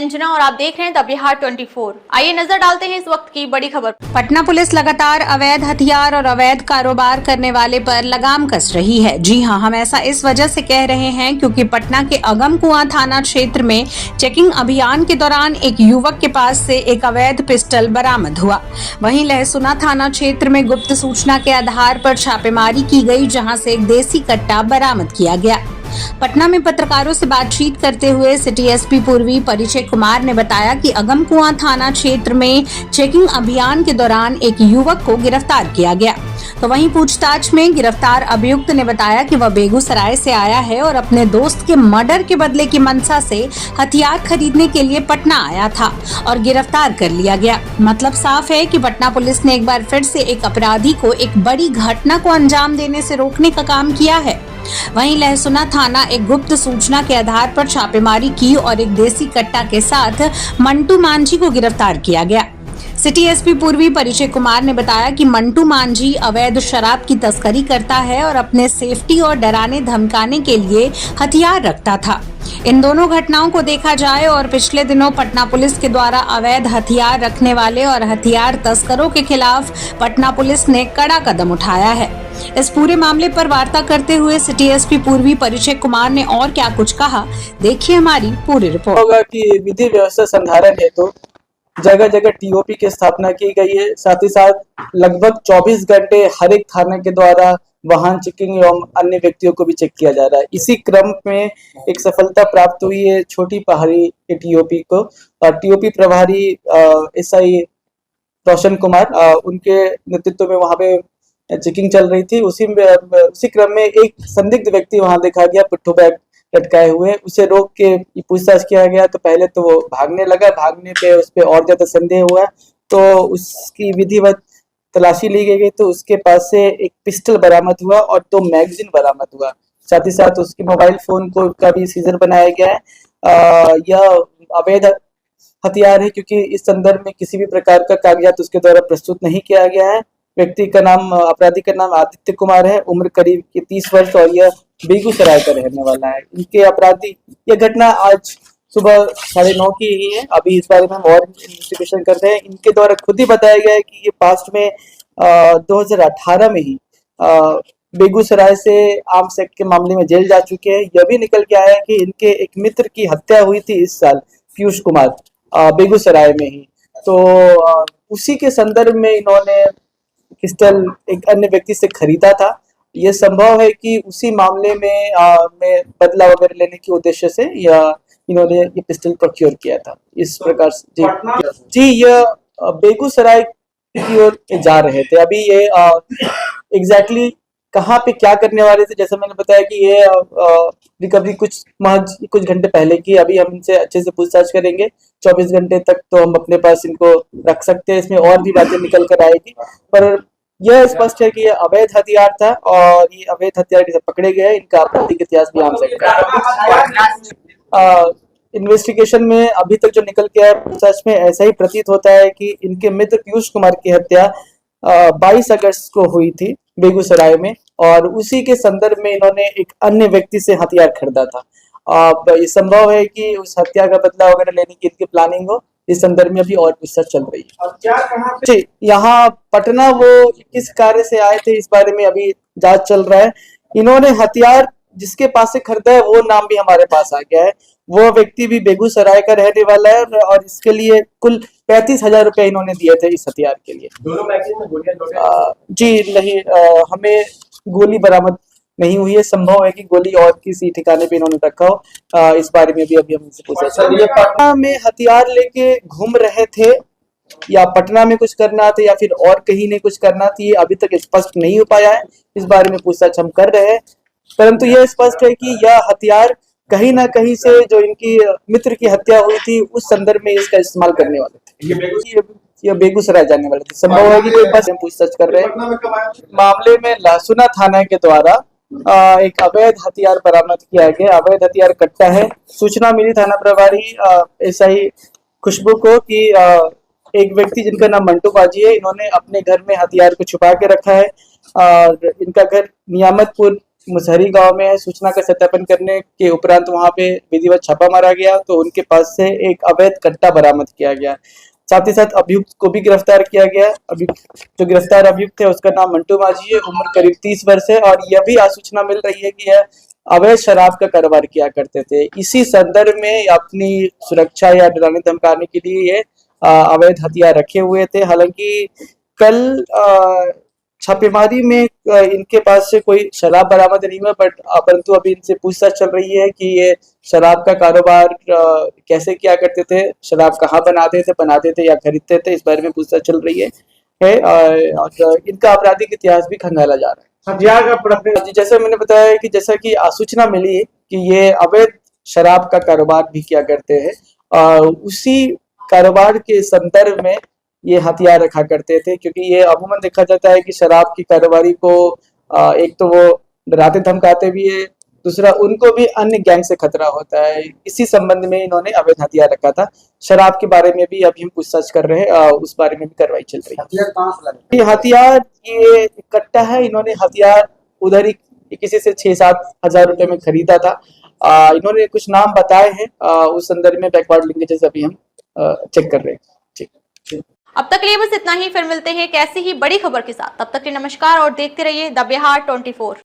अंजना और आप देख रहे हैं द बिहार 24। आइए नजर डालते हैं इस वक्त की बड़ी खबर। पटना पुलिस लगातार अवैध हथियार और अवैध कारोबार करने वाले पर लगाम कस रही है। जी हां, हम ऐसा इस वजह से कह रहे हैं क्योंकि पटना के अगमकुआं थाना क्षेत्र में चेकिंग अभियान के दौरान एक युवक के पास से एक अवैध पिस्टल बरामद हुआ। वहीं लहसुना थाना क्षेत्र में गुप्त सूचना के आधार पर छापेमारी की गई, जहां से एक देसी कट्टा बरामद किया गया। पटना में पत्रकारों से बातचीत करते हुए सिटी एसपी पूर्वी परिचय कुमार ने बताया कि अगमकुआं थाना क्षेत्र में चेकिंग अभियान के दौरान एक युवक को गिरफ्तार किया गया। तो वहीं पूछताछ में गिरफ्तार अभियुक्त ने बताया कि वह बेगूसराय से आया है और अपने दोस्त के मर्डर के बदले की मंशा से हथियार खरीदने के लिए पटना आया था और गिरफ्तार कर लिया गया। मतलब साफ है कि पटना पुलिस ने एक बार फिर से एक अपराधी को एक बड़ी घटना को अंजाम देने से रोकने का काम किया है। वहीं लहसुना थाना एक गुप्त सूचना के आधार पर छापेमारी की और एक देसी कट्टा के साथ मंटू मांझी को गिरफ्तार किया गया। सिटी एसपी पूर्वी परिचय कुमार ने बताया कि मंटू मांझी अवैध शराब की तस्करी करता है और अपने सेफ्टी और डराने धमकाने के लिए हथियार रखता था। इन दोनों घटनाओं को देखा जाए और पिछले दिनों पटना पुलिस के द्वारा अवैध हथियार रखने वाले और हथियार तस्करों के खिलाफ पटना पुलिस ने कड़ा कदम उठाया है। इस पूरे मामले पर वार्ता करते हुए सिटी एसपी पूर्वी परिचय कुमार ने और क्या कुछ कहा, देखिए हमारी पूरी रिपोर्ट। होगा कि विधि व्यवस्था संधारण हेतु जगह जगह टीओपी की स्थापना की गई है। साथ ही साथ लगभग 24 घंटे हर एक थाने के द्वारा वाहन चेकिंग एवं अन्य व्यक्तियों को भी चेक किया जा रहा है। इसी क्रम में एक सफलता प्राप्त हुई है छोटी पहाड़ी के टीओपी को। टीओपी प्रभारी एसआई रोशन कुमार, उनके नेतृत्व में वहां पे चेकिंग चल रही थी। उसी क्रम में एक संदिग्ध व्यक्ति वहां देखा गया पिट्ठू बैग लटकाए हुए। उसे रोक के पूछताछ किया गया तो पहले तो वो भागने लगा। भागने पे उस पर और ज्यादा संदेह हुआ तो उसकी विधिवत तलाशी ली गई तो उसके पास से एक पिस्टल बरामद हुआ और 2 मैगजीन बरामद हुआ। साथ ही साथ उसके मोबाइल फोन को का भी सीजर बनाया गया है। यह अवैध हथियार है क्योंकि इस संदर्भ में किसी भी प्रकार का कागजात उसके द्वारा प्रस्तुत नहीं किया गया है। व्यक्ति का नाम, अपराधी का नाम आदित्य कुमार है, उम्र करीब 30 वर्ष और यह बेगूसराय का रहने वाला है। इनके अपराधी, यह घटना आज सुबह 9:30 की ही है। अभी इस बारे में हम और इन्वेस्टिगेशन कर रहे हैं। इनके द्वारा खुद ही बताया गया है कि ये पास्ट में 2018 में ही बेगूसराय से आर्म्स एक्ट के मामले में जेल जा चुके हैं। यह भी निकल के आया कि इनके एक मित्र की हत्या हुई थी इस साल, पीयूष कुमार, बेगूसराय में ही। तो उसी के संदर्भ में इन्होंने पिस्टल एक अन्य व्यक्ति से खरीदा था। यह संभव है कि उसी मामले में बदला वगैरह लेने के उद्देश्य से या इन्होंने ये पिस्टल प्रोक्योर किया था। इस प्रकार से जी यह बेगूसराय की ओर जा रहे थे। अभी ये एग्जैक्टली कहाँ पे क्या करने वाले थे, जैसा मैंने बताया कि ये रिकवरी कुछ घंटे पहले की। अभी हम इनसे अच्छे से पूछताछ करेंगे। 24 घंटे तक तो हम अपने पास इनको रख सकते हैं। इसमें और भी बातें निकल कर आएगी, पर यह स्पष्ट है कि यह अवैध हथियार था और ये अवैध हथियार के पकड़े गए। इनका आपराधिक इतिहास भी हम सकते। इन्वेस्टिगेशन में अभी तक जो निकल के आया पूछताछ में ऐसा ही प्रतीत होता है कि इनके मित्र पीयूष कुमार की हत्या 22 अगस्त को हुई थी बेगूसराय में और उसी के संदर्भ में इन्होंने एक अन्य व्यक्ति से हथियार खरीदा था। ये संभव है कि उस हत्या का बदला वगैरह लेने की इनकी प्लानिंग हो। इस संदर्भ में अभी और रिसर्च चल रही है। जी, यहाँ पटना वो किस कार्य से आए थे इस बारे में अभी जांच चल रहा है। इन्होंने हथियार जिसके पास से खरीदा है वो नाम भी हमारे पास आ गया है। वो व्यक्ति भी बेगूसराय का रहने वाला है और इसके लिए कुल 35,000 रुपए इन्होंने दिए थे इस हथियार के लिए। दोनों मैगजीन में गोलियां जी नहीं, हमें गोली बरामद नहीं हुई है। संभव है कि गोली और किसी ठिकाने पे इन्होंने रखा हो। इस बारे में भी अभी हम इनसे पूछा। सर, ये पटना में हथियार लेके घूम रहे थे या पटना में कुछ करना था या फिर और कहीं ने कुछ करना थी, ये अभी तक स्पष्ट नहीं हो पाया है। इस बारे में पूछताछ हम कर रहे हैं, परंतु यह स्पष्ट है कि यह हथियार कहीं ना कहीं से जो इनकी मित्र की हत्या हुई थी उस संदर्भ में इसका इस्तेमाल करने वाले थे। ये बेगूसराय जाने वाले थे। संभव है कि कोई बस पूछताछ कर रहे हैं। मामले में लहसुना थाना के द्वारा एक अवैध हथियार बरामद किया गया। अवैध हथियार कट्टा है। सूचना मिली थाना प्रभारी एसआई खुशबू को कि एक व्यक्ति जिनका नाम मंटू बाजी है, इन्होंने अपने घर में हथियार को छुपा के रखा है और इनका घर नियामतपुर मुसहरी गांव में सूचना का सत्यापन करने के उपरांत वहां पे विधिवत छापा मारा गया तो उनके पास से एक अवैध कट्टा बरामद किया गया। साथ ही साथ अभियुक्त को भी गिरफ्तार किया गया। जो गिरफ्तार अभियुक्त है उसका नाम मंटू माझी है, उम्र करीब 30 वर्ष है और यह भी सूचना मिल रही है कि यह अवैध शराब का कारोबार किया करते थे। इसी संदर्भ में अपनी सुरक्षा या डराने धमकाने के लिए ये अवैध हथियार रखे हुए थे। हालांकि कल छापेमारी में इनके पास से कोई शराब बरामद नहीं हुआ, परंतु अभी इनसे पूछताछ चल रही है कि ये शराब का कारोबार कैसे किया करते थे, शराब कहाँ बनाते थे या खरीदते थे, इस बारे में पूछताछ चल रही है और इनका आपराधिक इतिहास भी खंगाला जा रहा है। हथियार का जैसे मैंने बताया कि जैसा कि सूचना मिली कि ये अवैध शराब का कारोबार भी किया करते हैं, उसी कारोबार के संदर्भ में ये हथियार रखा करते थे, क्योंकि ये अमूमन देखा जाता है कि शराब की कारोबारी को एक तो वो डराते धमकाते भी है, दूसरा उनको भी अन्य गैंग से खतरा होता है। इसी संबंध में इन्होंने अवैध हथियार रखा था। शराब के बारे में भी अभी हम पूछताछ कर रहे हैं, उस बारे में भी कार्रवाई चल रही है। हथियार कहाँ से लगे? ये हथियार ये कट्टा है, इन्होंने हथियार उधर ही किसी से 6-7 हजार रुपए में खरीदा था। इन्होंने कुछ नाम बताए हैं, उस संदर्भ में बैकवर्ड लिंकेजेस अभी हम चेक कर रहे हैं। ठीक। अब तक के लिए बस इतना ही, फिर मिलते हैं एक ऐसी ही बड़ी खबर के साथ। तब तक के लिए नमस्कार और देखते रहिए द बिहार 24।